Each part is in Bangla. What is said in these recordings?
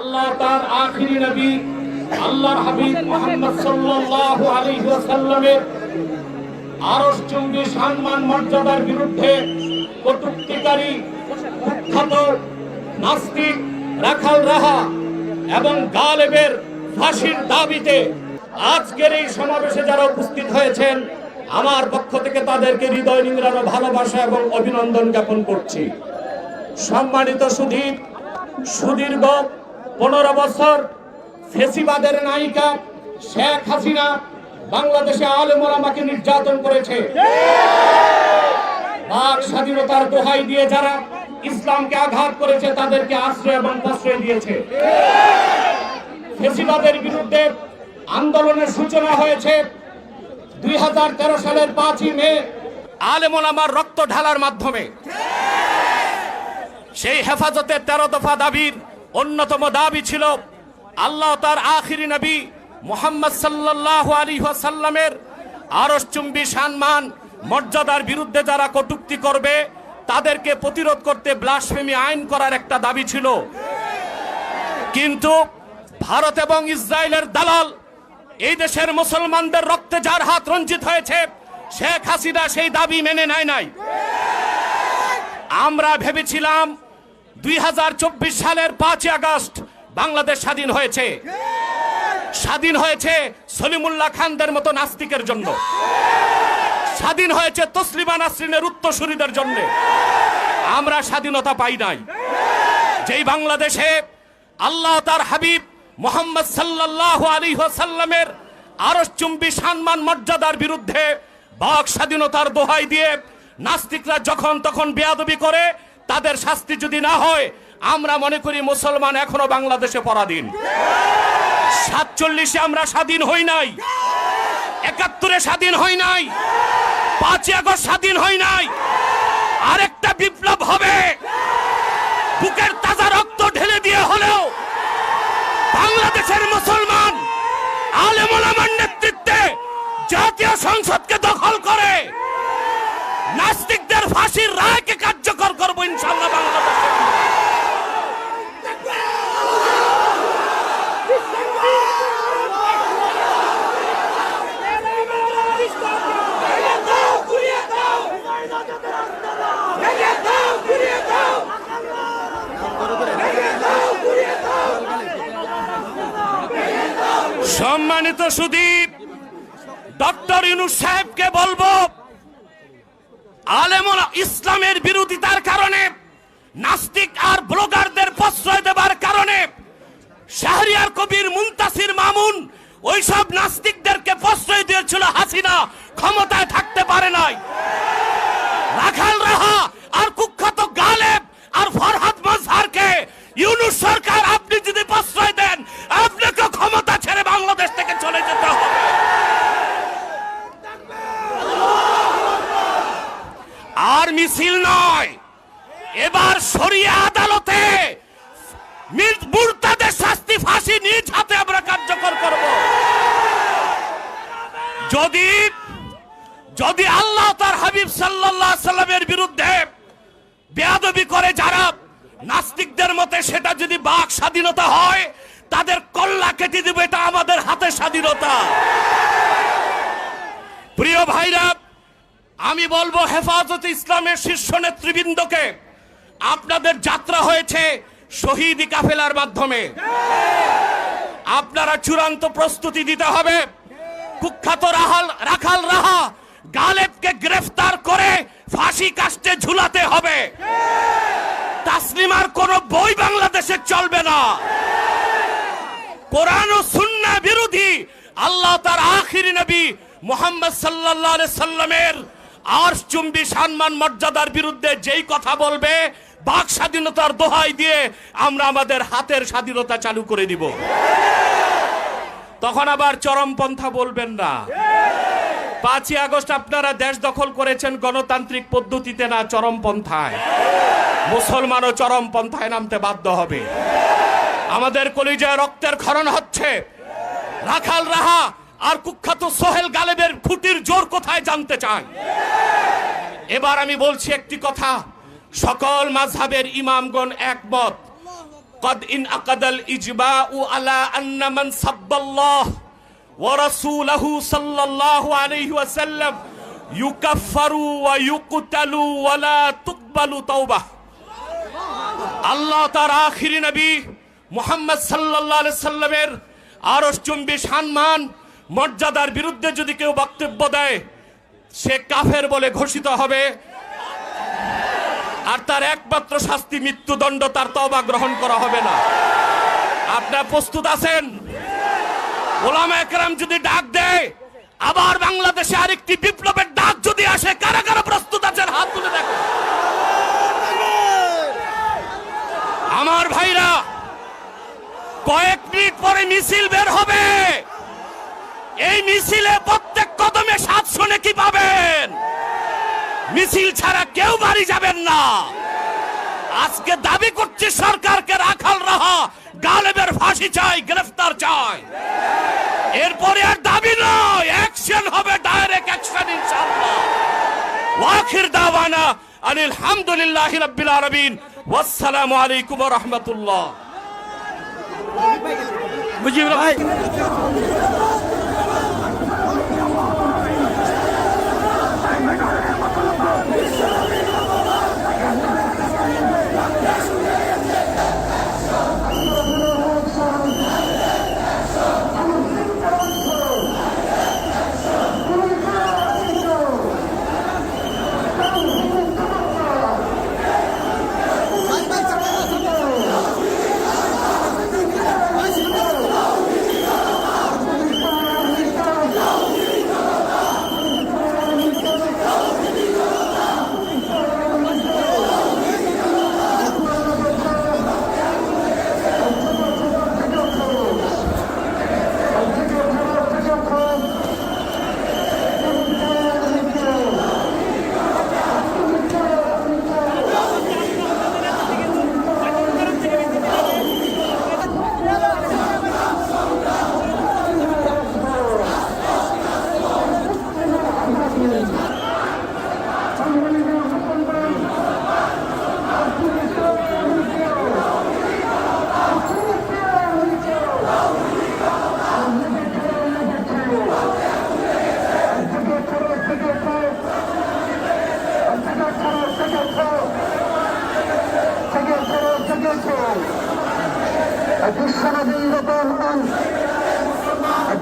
আল্লাহ তার আখিরি নবী আল্লাহর হাবিব মুহাম্মদ সাল্লাল্লাহু আলাইহি ওয়াসাল্লামের আরশচুম্বী সম্মান মর্যাদার বিরুদ্ধে কটূক্তিকারী কুখ্যাত নাস্তিক রাখাল রাহা এবং গালেবের ফাঁসির দাবিতে আজকের এই সমাবেশে যারা উপস্থিত হয়েছেন, আমার পক্ষ থেকে তাদেরকে হৃদয় নিংড়ানো ভালোবাসা এবং অভিনন্দন জ্ঞাপন করছি। সম্মানিত সুদীর্ঘ 15 বছর ফেসিবাদের নায়িকা শেখ হাসিনা বাংলাদেশে আলেম ওলামাকে নির্যাতন করেছে। বাক স্বাধীনতার দোহাই দিয়ে যারা ইসলামকে আঘাত করেছে তাদেরকে আশ্রয় এবং প্রশ্রয় দিয়েছে। ফেসিবাদের বিরুদ্ধে আন্দোলনের সূচনা হয়েছে 2013 সালের 5ই মে আলেম ওলামার রক্ত ঢালার মাধ্যমে। সেই হেফাজতের 13 দফা দাবির অন্যতম দাবি ছিল আল্লাহ তার আখিরি নবী মুহাম্মদ সাল্লাল্লাহু আলাইহি ওয়াসাল্লামের আরশচুম্বী সম্মান মর্যাদার বিরুদ্ধে যারা কটূক্তি করবে তাদেরকে প্রতিরোধ করতে ব্লাসফেমি আইন করার একটা দাবি ছিল। কিন্তু ভারত এবং ইসরায়েলের দালাল এই দেশের মুসলমানদের রক্তে যার হাত রঞ্জিত হয়েছে, শেখ হাসিনা সেই দাবি মেনে নেয় নাই। আমরা ভেবেছিলাম 2024 সালের 5ই আগস্ট বাংলাদেশ স্বাধীন হয়েছে। স্বাধীন হয়েছে সলিমুল্লাহ খানদের মতো নাস্তিকের জন্য, স্বাধীন হয়েছে তসলিমা নাসরিনের উত্তরসূরিদের জন্য। আমরা স্বাধীনতা পাই নাই। যেই বাংলাদেশে আল্লাহ তার হাবিব মুহাম্মদ সাল্লাল্লাহু আলাইহি ওয়াসাল্লামের আরশচুম্বী সম্মান মর্যাদার বিরুদ্ধে বাক স্বাধীনতার দোহাই দিয়ে নাস্তিকরা যখন তখন বেয়াদবি করে, তাদের শাস্তি যদি না হয়, আমরা মনে করি মুসলমান এখনো বাংলাদেশে পরাধীন। 47-এ আমরা স্বাধীন হই নাই, 71-এ স্বাধীন হই নাই, 5ই আগস্ট স্বাধীন হই নাই। আরেকটা বিপ্লব হবে, বুকের তাজা রক্ত ঢেলে দিয়ে হলেও বাংলাদেশের মুসলমান আলেম ওলামার নেতৃত্বে জাতীয় সংসদকে দখল করে নাস্তিকদের ফাঁসির রায়কে কার্যকর করব ইনশাআল্লাহ বাংলাদেশে। সম্মানিত সুদীপ, ডক্টর ইউনূস সাহেবকে বলবো, আলেমুল ইসলামের বিরোধিতার কারণে, নাস্তিক আর ব্লগারদের প্রশ্রয় দেবার কারণে শাহরিয়ার কবির, মুনতাসির মামুন ওইসব নাস্তিকদেরকে প্রশ্রয় দিয়েছিল হাসিনা, ক্ষমতায় থাকতে পারে নাই। রাখাল রাহা আর কুখ্যাত গালেব আর ফরহাদ মাজহারকে ইউনূস সরকার আপনি যদি প্রশ্রয় দেন, আপনাকে ক্ষমতা ছেড়ে বাংলাদেশ থেকে চলে যেতে হবে। আর মিছিল নয়, এবার শরিয়া আদালতে মুরতাদের শাস্তি, ফাঁসি নিজ হাতে আমরা কার্যকর করব। যদি আল্লাহ তার হাবিব সাল্লাল্লাহু আলাইহি সাল্লামের বিরুদ্ধে বেয়াদবি করে যারা নাস্তিকদের মতে, সেটা যদি বাক স্বাধীনতা হয়, তাদের কল্লা কেটে দেবে। এটা আমাদের হাতে স্বাধীনতা। প্রিয় ভাইরা, আমি বলবো হেফাজতে ইসলামের শীর্ষ নেতৃবৃন্দকে, আপনাদের যাত্রা হয়েছে শহীদি কাফেলার মাধ্যমে। আপনারা চূড়ান্ত প্রস্তুতি দিতে হবে। কুখ্যাত রাখাল রাহা গালেবকে গ্রেফতার করে ফাঁসি কাস্টে ঝুলাতে হবে। তাসলিমার কোন বই বাংলাদেশে চলবে না। কোরআন ও সুন্নাহ বিরোধী আল্লাহ তার আখিরি নবী মুহাম্মদ সাল্লাল্লাহু আলাইহি সাল্লামের আরশচুম্বী সম্মান মর্যাদার বিরুদ্ধে যেই কথা বলবে, বাক স্বাধীনতার দোহাই দিয়ে আমরা আমাদের হাতের স্বাধীনতা চালু করে দিব। তখন আবার চরমপন্থা বলবেন না। 5ই আগস্ট আপনারা দেশ দখল করেছেন গণতান্ত্রিক পদ্ধতিতে, না চরমপন্থায়। মুসলমানও চরমপন্থায় নামতে বাধ্য হবে। আমাদের কলিজায় রক্তের ক্ষরণ হচ্ছে। রাখাল রাহা আর কুখ্যাত সোহেল গালেবের খুঁটির জোর কোথায় জানতে চাই। এবার আমি বলছি একটি কথা, সকল মাযহাবের ইমামগণ একমত, قد انعقد الإجماع على أن من سب الله ورسوله صلى الله عليه وسلم يكفر ويقتل ولا تقبل توبة আল্লাহ তার আখিরি নবী মুহাম্মদ সাল্লাল্লাহু আলাইহি সাল্লামের আরশচুম্বী সম্মান মর্যাদার বিরুদ্ধে যদি কেউ বক্তব্য দেয় সে কাফের বলে ঘোষিত হবে আর তার একমাত্র শাস্তি মৃত্যুদণ্ড, তার তওবা গ্রহণ করা হবে না। আপনারা প্রস্তুত আছেন? ওলামায়ে কেরাম যদি ডাক দেয় আবার বাংলাদেশে আরেকটি বিপ্লবের ডাক যদি আসে, কারা কারা প্রস্তুত আছেন হাত তুলে দেখো। আমার ভাইরা, কয়েক মিনিট পরে মিছিল বের হবে। এই মিছিলে প্রত্যেক কদমে 700 নেকি পাবেন। মিছিল ছাড়া কেউ বাড়ি যাবেন না। আজকে দাবি করছে সরকারকে রাখাল রাহা, গালেবের ফাঁসি চাই, গ্রেফতার চাই। এরপরে আর দাবি নয়, অ্যাকশন হবে, ডাইরেক্ট অ্যাকশন ইনশাআল্লাহ। ওয়াখির দাওয়ানা আনিল হামদুলিল্লাহি রাব্বিল আলামিন, ওয়াসসালামু আলাইকুম ওয়া রাহমাতুল্লাহ। মুজিবুর ভাই, বিশ্বনবীর অপমান,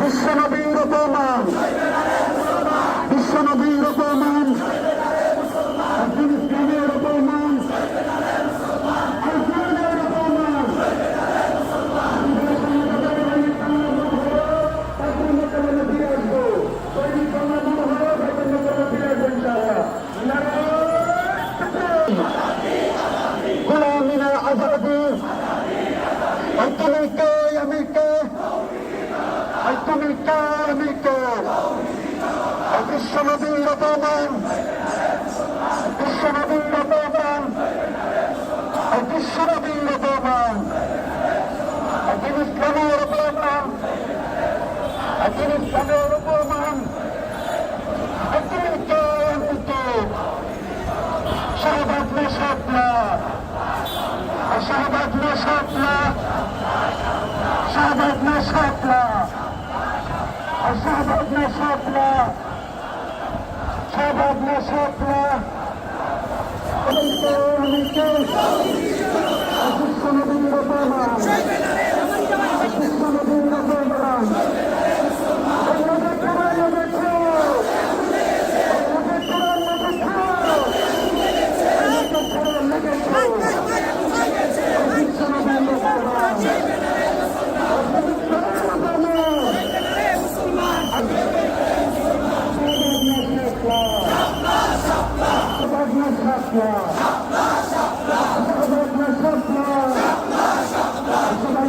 বিশ্বনবীর অপমান, বিশ্বনবীর অপমান, আফগানিস্তানের অপমান, আফগানের অপমান, ফিরে আসবো, গোলামিনা আজাদি, তুমি কে আমি কে, তুমি কে আমি কে, বিশ্বনবীর অপমান, বিশ্বনবীর অপমান, বিশ্বনবীর অপমান, ইসলামের অপমান, ইসলামের অপমান, তুমি কে আমি কে, শাহবাগ না স্বপ্না, শাহবাগ না স্বপ্না, শাহবাগ না স্বপ্না, শাহবাগ না স্বপ্না, শাহবাগ না স্বপ্না, বিশ্বনবীর অপমান, বিশ্বনবীর অপমান, সবাই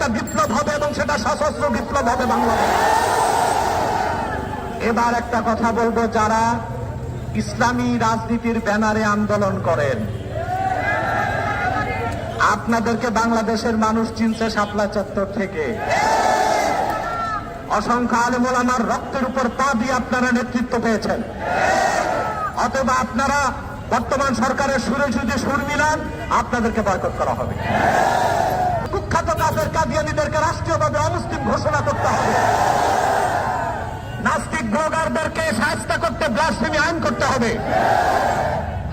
একটা বিপ্লব হবে এবং সেটা সশস্ত্র বিপ্লব হবে বাংলাদেশ। এবার একটা কথা বলবো, যারা ইসলামী রাজনীতির ব্যানারে আন্দোলন করেন, আপনাদেরকে বাংলাদেশের মানুষ চিনছে শাপলা চত্বর থেকে। অসংখ্য আলেম ওলামার রক্তের উপর পা দিয়ে আপনারা নেতৃত্ব পেয়েছেন। অথবা আপনারা বর্তমান সরকারের সুরে যদি সুর মিলান, আপনাদেরকে বয়কট করা হবে। কুখ্যাত কাফের কাদিয়ানীদেরকে রাষ্ট্রীয়ভাবে অমুসলিম ঘোষণা করতে হবে। নাস্তিক ব্লগারদেরকে শাস্তি করতে ব্লাসফেমি আইন করতে হবে।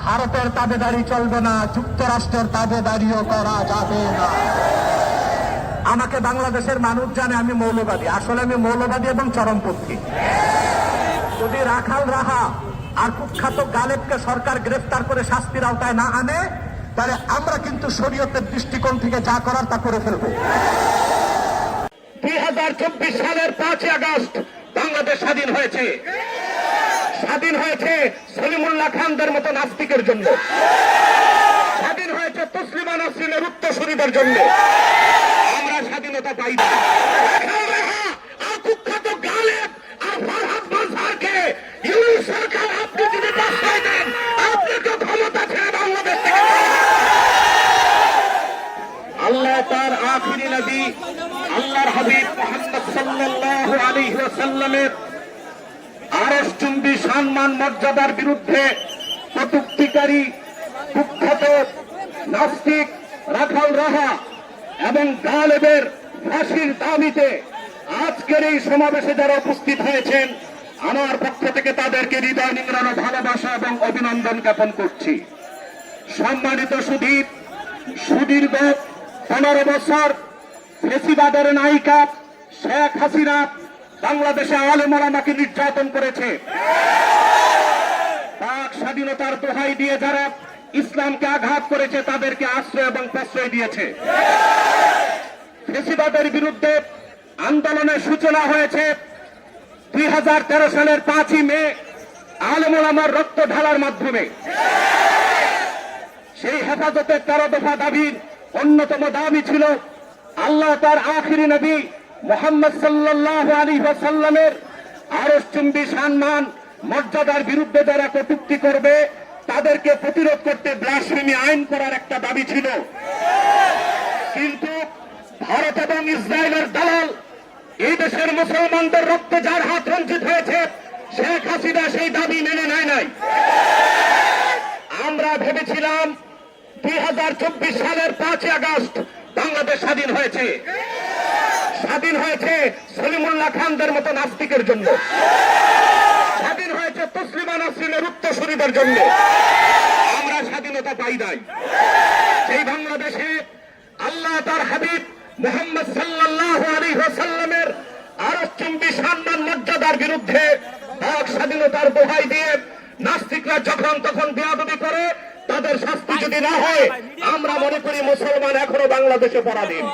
ভারতের তাবেদারি চলবে না, যুক্তরাষ্ট্রের তাবেদারিও করা যাবে না। আমাকে বাংলাদেশের মানুষ জানে আমি মৌলবাদী, আসলে আমি মৌলবাদী এবং চরমপন্থী। যদি রাখাল রাহা আর কুখ্যাত গালেবকে সরকার গ্রেফতার করে শাস্তির আওতায় না আনে, তাহলে আমরা কিন্তু শরীয়তের দৃষ্টিকোণ থেকে যা করার তা করে ফেলব। 2024 সালের 5 আগস্ট বাংলাদেশ স্বাধীন হয়েছে। স্বাধীন হয়েছে সলিমুল্লাহ খানদের মতো নাস্তিকের জন্য, স্বাধীন হয়েছে তসলিমা নাসরিনের উত্তরসূরিদের জন্য। আমরা স্বাধীনতা পাই না। আর কুখ্যাত গালেব আর ফরহাদ মানসারকে ইউনূস সরকার আপনি যদি প্রশ্রয় দেন, আপনাকে ক্ষমতা ছেড়ে বাংলাদেশ থেকে আল্লাহ তার আখিরি নবী আল্লাহর হাবিব মুহাম্মদ সাল্লাল্লাহু আলাইহি ওয়াসাল্লামের আরশচুম্বী সম্মান মর্যাদার বিরুদ্ধে কটূক্তিকারী কুখ্যাত নাস্তিক রাখাল রাহা এবং গালেবের ফাঁসির দাবিতে আজকের এই সমাবেশে যারা উপস্থিত হয়েছেন, আমার পক্ষ থেকে তাদেরকে হৃদয় নিংড়ানো ভালোবাসা এবং অভিনন্দন জ্ঞাপন করছি। সম্মানিত সুধীর, সুদীর্ঘ 15 বছর ফেসিবাদের নায়িকা শেখ হাসিনা বাংলাদেশে আলেম ওলামাকে নির্যাতন করেছে। পাক স্বাধীনতার দোহাই দিয়ে যারা ইসলামকে আঘাত করেছে তাদেরকে আশ্রয় এবং প্রশ্রয় দিয়েছে। ফেসিবাদের বিরুদ্ধে আন্দোলনের সূচনা হয়েছে 2013 সালের 5ই মে আলেম ওলামার রক্ত ঢালার মাধ্যমে। সেই হেফাজতের 13 দফা দাবির অন্যতম দাবি ছিল আল্লাহ তার আখিরি নবী মুহাম্মদ সাল্লাল্লাহু আলাইহি ওয়াসাল্লামের আরশচুম্বী সম্মান মর্যাদার বিরুদ্ধে যারা কটূক্তি করবে তাদেরকে প্রতিরোধ করতে ব্লাসফেমি আইন করার একটা দাবি ছিল। কিন্তু ভারত এবং ইসরায়েলের দালাল এই দেশের মুসলমানদের রক্তে যার হাত রঞ্জিত হয়েছে, শেখ হাসিনা সেই দাবি মেনে নেয় নাই। আমরা ভেবেছিলাম 2024 সালের 5 আগস্ট বাংলাদেশ স্বাধীন হয়েছে। স্বাধীন হয়েছে সলিমুল্লাহ খানদের মতো নাস্তিকের জন্য, স্বাধীন হয়েছে তসলিমা নাসরিনের উত্তরসূরিদের জন্য। আমরা স্বাধীনতা পাই নাই। সেই বাংলাদেশে আল্লাহ তার হাবিব মুহাম্মদ সাল্লাল্লাহু আলাইহি ওয়াসাল্লামের আরশচুম্বী সম্মান মর্যাদার বিরুদ্ধে পাক স্বাধীনতার দোহাই দিয়ে নাস্তিকরা যখন তখন বেয়াদবি করে, তাদের শাস্তি যদি না হয়, আমরা মনে করি মুসলমান এখনো বাংলাদেশে পরাধীন।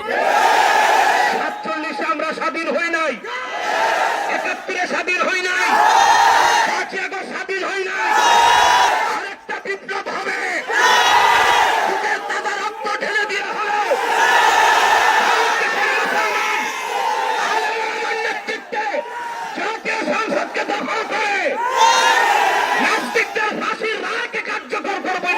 47 আমরা স্বাধীন হই নাই, 71 স্বাধীন হই নাই, 5 আগস্ট স্বাধীন হই নাই। আরেকটা বিপ্লব হবে, বুকের তাজা রক্ত ঢেলে দিয়ে হলো নেতৃত্বে জাতীয় সংসদকে দখল করে নাস্তিকদের ফাঁসির রায়কে কার্যকর করবেন।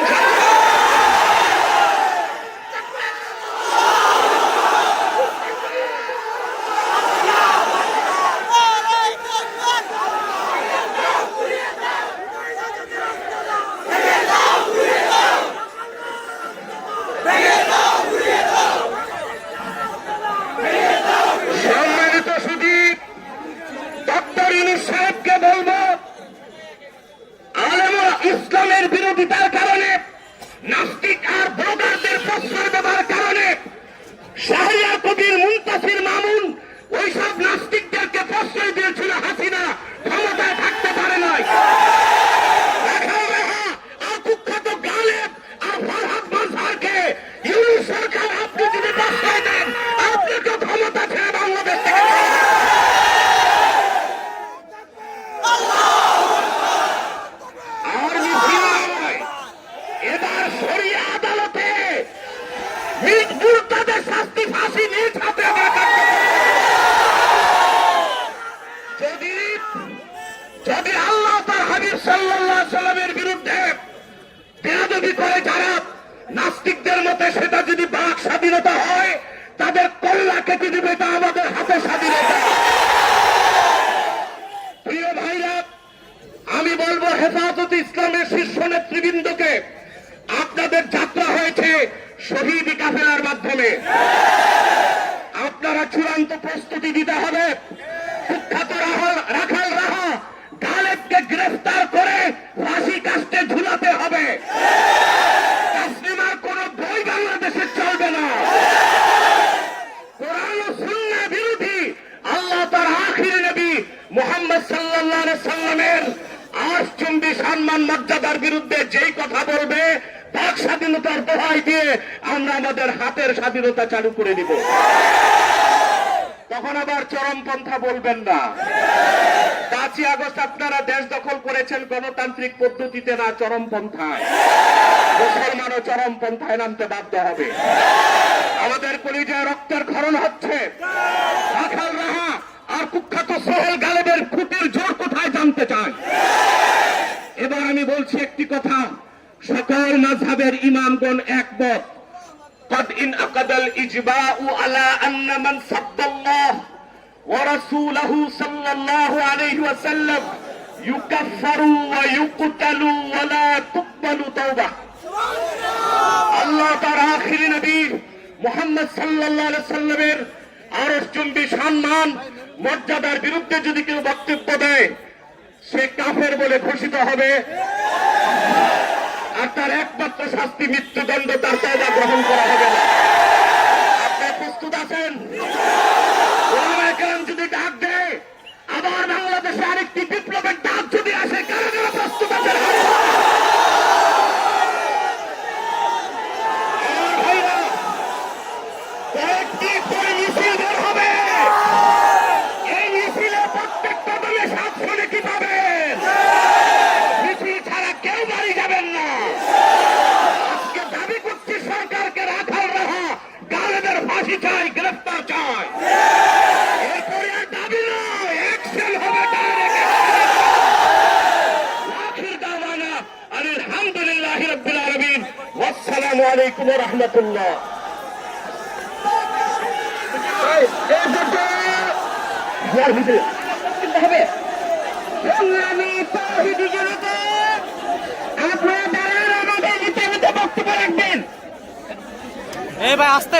হেফাজতে ইসলামের শীর্ষ নেতৃবৃন্দকে আপনাদের যাত্রা হয়েছে শহীদ কাফেলার মাধ্যমে। আপনারা চূড়ান্ত প্রস্তুতি দিতে হবে। কুখ্যাত রাখাল রাহা গালেবকে গ্রেফতার করে ফাঁসি কাস্টে ঝুলাতে হবে। তাসলিমার কোন বই বাংলাদেশে চলবে না। কোরআন ও সুন্নাহ বিরোধী আল্লাহ তার আখির নবী মুহাম্মদ সাল্লাল্লাহু আলাইহি সাল্লামের আশচুম্বী সম্মান মর্যাদার বিরুদ্ধে যেই কথা বলবে বাক স্বাধীনতার দোহাই দিয়ে আমরা আমাদের হাতের স্বাধীনতা চালু করে দিব। তখন আবার চরমপন্থা বলবেন না। 5ই আগস্ট আপনারা দেশ দখল করেছেন গণতান্ত্রিক পদ্ধতিতে না, চরমপন্থায়। মুসলমানও চরমপন্থায় নামতে বাধ্য হবে। আমাদের কলিজায় রক্তের ক্ষরণ হচ্ছে। রাখাল রাহা আর কুখ্যাত সোহেল গালেবের খুঁটির জোর কোথায় জানতে চাই। এবার আমি বলছি একটি কথা, সকল মাযহাবের ইমামগণ একমত। قد انعقد الإجماع على أن من سب الله ورسوله صلى الله عليه وسلم يكفر ويقتل ولا تقبل توبة। আল্লাহ তার আখির নবী মুহাম্মদ সাল্লাল্লাহু আলাইহি সাল্লামের আরশচুম্বী সম্মান মর্যাদার বিরুদ্ধে যদি কেউ বক্তব্য দেয় সে কাফের বলে ঘোষিত হবে, আর তার একমাত্র শাস্তি মৃত্যুদণ্ড, তার তওবা গ্রহণ করা হবে না। আপনি প্রস্তুত আছেন? ওলামায়ে কেরাম যদি ডাক দেয়, আবার বাংলাদেশে আরেকটি বিপ্লবের ডাক যদি আসে, কারা কারা প্রস্তুত আছেন? আমার ভাইরা, কয়েকটি করে মিছিল বের হবে। এই মিছিলে প্রত্যেকটা দলে 700 নেকি পাবেন। মিছিল ছাড়া কেউ বাড়ি যাবেন না। আজকে দাবি করছি সরকারকে রাখাল রাহা গালেবের ফাঁসি চাই, গ্রেফতার চাই। এরপরে আর দাবি নয়, অ্যাকশন হবে ডাইরেক্ট। আখির দাওয়ানা আলহামদুলিল্লাহি রাব্বিল আলামিন। ওয়াসসালামু আলাইকুম ওয়া রাহমাতুল্লাহ। হবে সংগ্রামী তাওহীদি জনতা, আপনারা আমাদের বক্তব্য রাখবেন। এই ভাই আসতে